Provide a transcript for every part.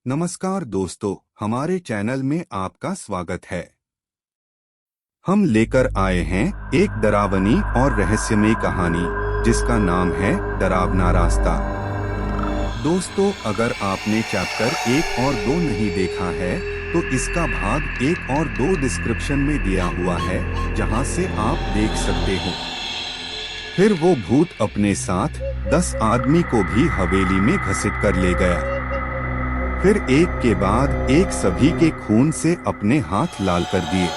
नमस्कार दोस्तों, हमारे चैनल में आपका स्वागत है। हम लेकर आए हैं एक डरावनी और रहस्यमयी कहानी जिसका नाम है डरावना रास्ता। दोस्तों, अगर आपने चैप्टर 1 और 2 नहीं देखा है तो इसका भाग 1 और 2 डिस्क्रिप्शन में दिया हुआ है, जहां से आप देख सकते हो। फिर वो भूत अपने साथ 10 आदमी को भी हवेली में घसीट कर ले गया। फिर एक के बाद एक सभी के खून से अपने हाथ लाल कर दिए।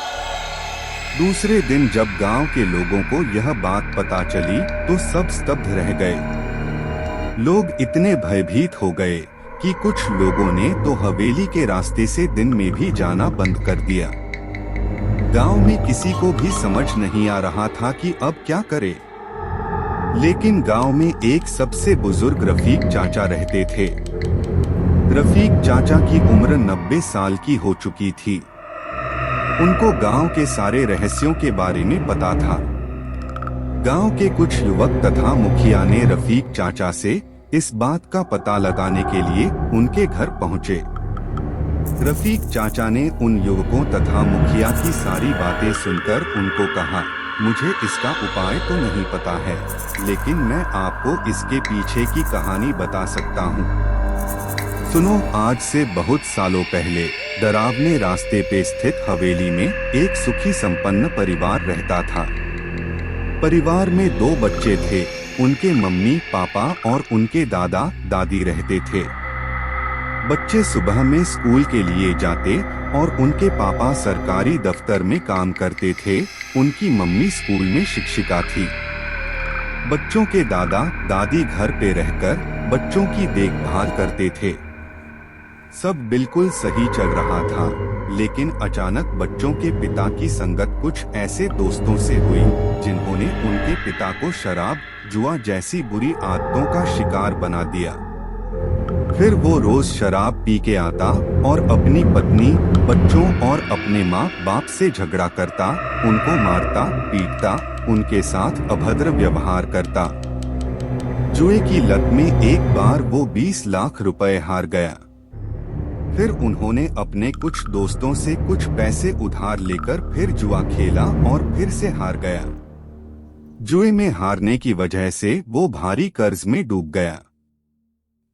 दूसरे दिन जब गांव के लोगों को यह बात पता चली तो सब स्तब्ध रह गए। लोग इतने भयभीत हो गए कि कुछ लोगों ने तो हवेली के रास्ते से दिन में भी जाना बंद कर दिया। गांव में किसी को भी समझ नहीं आ रहा था कि अब क्या करे। लेकिन गांव में एक सबसे बुजुर्ग रफीक चाचा रहते थे। रफीक चाचा की उम्र 90 साल की हो चुकी थी। उनको गांव के सारे रहस्यों के बारे में पता था। गांव के कुछ युवक तथा मुखिया ने रफीक चाचा से इस बात का पता लगाने के लिए उनके घर पहुंचे। रफीक चाचा ने उन युवकों तथा मुखिया की सारी बातें सुनकर उनको कहा, मुझे इसका उपाय तो नहीं पता है, लेकिन मैं आपको इसके पीछे की कहानी बता सकता हूँ। सुनो, आज से बहुत सालों पहले डरावने रास्ते पे स्थित हवेली में एक सुखी संपन्न परिवार रहता था। परिवार में 2 बच्चे थे। उनके मम्मी पापा और उनके दादा दादी रहते थे। बच्चे सुबह में स्कूल के लिए जाते और उनके पापा सरकारी दफ्तर में काम करते थे। उनकी मम्मी स्कूल में शिक्षिका थी। बच्चों के दादा दादी घर पे रहकर बच्चों की देखभाल करते थे। सब बिल्कुल सही चल रहा था, लेकिन अचानक बच्चों के पिता की संगत कुछ ऐसे दोस्तों से हुई जिन्होंने उनके पिता को शराब जुआ जैसी बुरी आदतों का शिकार बना दिया। फिर वो रोज शराब पी के आता और अपनी पत्नी, बच्चों और अपने माँ बाप से झगड़ा करता, उनको मारता पीटता, उनके साथ अभद्र व्यवहार करता। जुए की लत में एक बार वो 20 लाख रुपए हार गया। फिर उन्होंने अपने कुछ दोस्तों से कुछ पैसे उधार लेकर फिर जुआ खेला और फिर से हार गया। जुए में हारने की वजह से वो भारी कर्ज में डूब गया।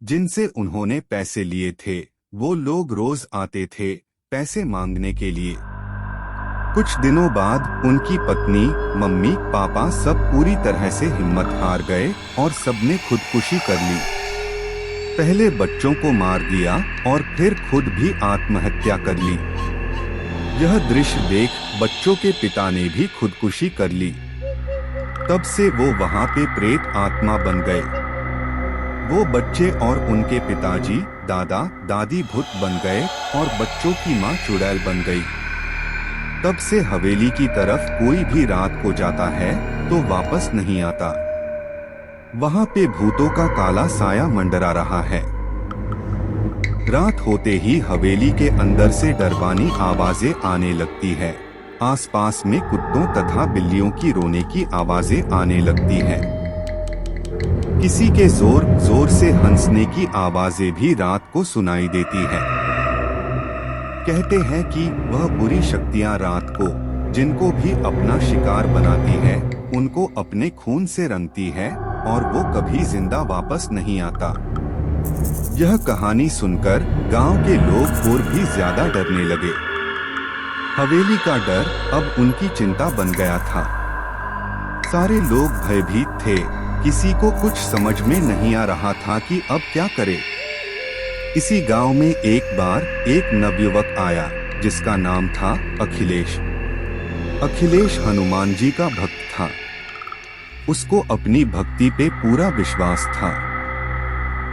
जिनसे उन्होंने पैसे लिए थे वो लोग रोज आते थे पैसे मांगने के लिए। कुछ दिनों बाद उनकी पत्नी, मम्मी पापा सब पूरी तरह से हिम्मत हार गए और सबने खुदकुशी कर ली। पहले बच्चों को मार दिया और फिर खुद भी आत्महत्या कर ली। यह दृश्य देख बच्चों के पिता ने भी खुदकुशी कर ली। तब से वो वहां पे प्रेत आत्मा बन गए। वो बच्चे और उनके पिताजी, दादा दादी भूत बन गए और बच्चों की माँ चुड़ैल बन गई। तब से हवेली की तरफ कोई भी रात को जाता है तो वापस नहीं आता। वहां पे भूतों का काला साया मंडरा रहा है। रात होते ही हवेली के अंदर से डरवानी आवाजें आने लगती है। आसपास में कुत्तों तथा बिल्लियों की रोने की आवाजें आने लगती हैं। किसी के जोर जोर से हंसने की आवाजें भी रात को सुनाई देती है। कहते हैं कि वह बुरी शक्तियां रात को जिनको भी अपना शिकार बनाती है उनको अपने खून से रंगती है और वो कभी जिंदा वापस नहीं आता। यह कहानी सुनकर गांव के लोग और भी ज्यादा डरने लगे। हवेली का डर अब उनकी चिंता बन गया था। सारे लोग भयभीत थे। किसी को कुछ समझ में नहीं आ रहा था कि अब क्या करे। इसी गांव में एक बार एक नवयुवक आया जिसका नाम था अखिलेश। अखिलेश हनुमान जी का भक्त था। उसको अपनी भक्ति पे पूरा विश्वास था।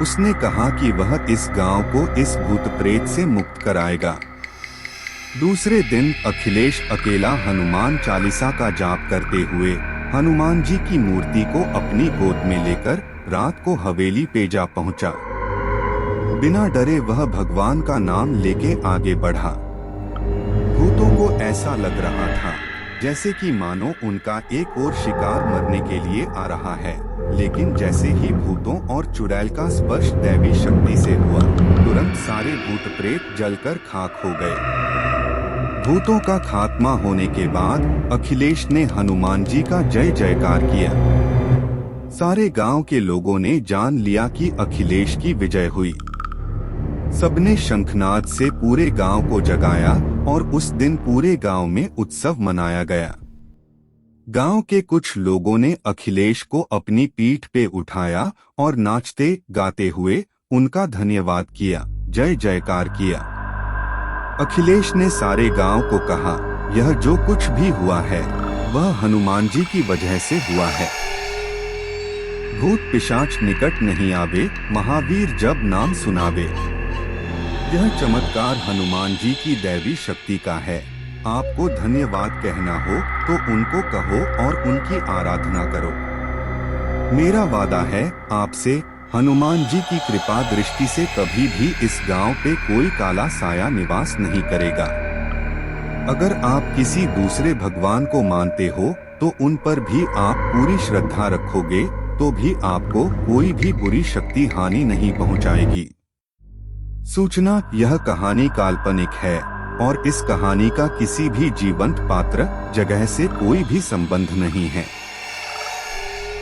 उसने कहा कि वह इस गांव को इस भूत प्रेत से मुक्त कराएगा। दूसरे दिन अखिलेश अकेला हनुमान चालीसा का जाप करते हुए हनुमान जी की मूर्ति को अपनी गोद में लेकर रात को हवेली पे जा पहुंचा। बिना डरे वह भगवान का नाम लेके आगे बढ़ा। भूतों को ऐसा लग रहा था जैसे कि मानो उनका एक और शिकार मरने के लिए आ रहा है। लेकिन जैसे ही भूतों और चुड़ैल का स्पर्श दैवी शक्ति से हुआ, तुरंत सारे भूत प्रेत जलकर खाक हो गए। भूतों का खात्मा होने के बाद अखिलेश ने हनुमान जी का जय जयकार किया। सारे गांव के लोगों ने जान लिया कि अखिलेश की विजय हुई। सबने शंखनाद से पूरे गांव को जगाया और उस दिन पूरे गांव में उत्सव मनाया गया। गांव के कुछ लोगों ने अखिलेश को अपनी पीठ पे उठाया और नाचते गाते हुए उनका धन्यवाद किया, जय जयकार किया। अखिलेश ने सारे गांव को कहा, यह जो कुछ भी हुआ है वह हनुमान जी की वजह से हुआ है। भूत पिशाच निकट नहीं आवे, महावीर जब नाम सुनावे। यह चमत्कार हनुमान जी की दैवी शक्ति का है। आपको धन्यवाद कहना हो तो उनको कहो और उनकी आराधना करो। मेरा वादा है आपसे, हनुमान जी की कृपा दृष्टि से कभी भी इस गांव पे कोई काला साया निवास नहीं करेगा। अगर आप किसी दूसरे भगवान को मानते हो तो उन पर भी आप पूरी श्रद्धा रखोगे तो भी आपको कोई भी बुरी शक्ति हानि नहीं पहुंचाएगी। सूचना, यह कहानी काल्पनिक है और इस कहानी का किसी भी जीवंत पात्र, जगह से कोई भी संबंध नहीं है।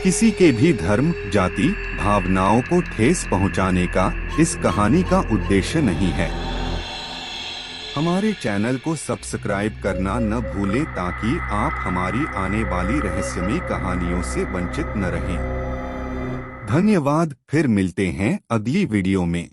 किसी के भी धर्म, जाति, भावनाओं को ठेस पहुंचाने का इस कहानी का उद्देश्य नहीं है। हमारे चैनल को सब्सक्राइब करना न भूलें ताकि आप हमारी आने वाली रहस्यमयी कहानियों से वंचित न रहें। धन्यवाद, फिर मिलते हैं अगली वीडियो में।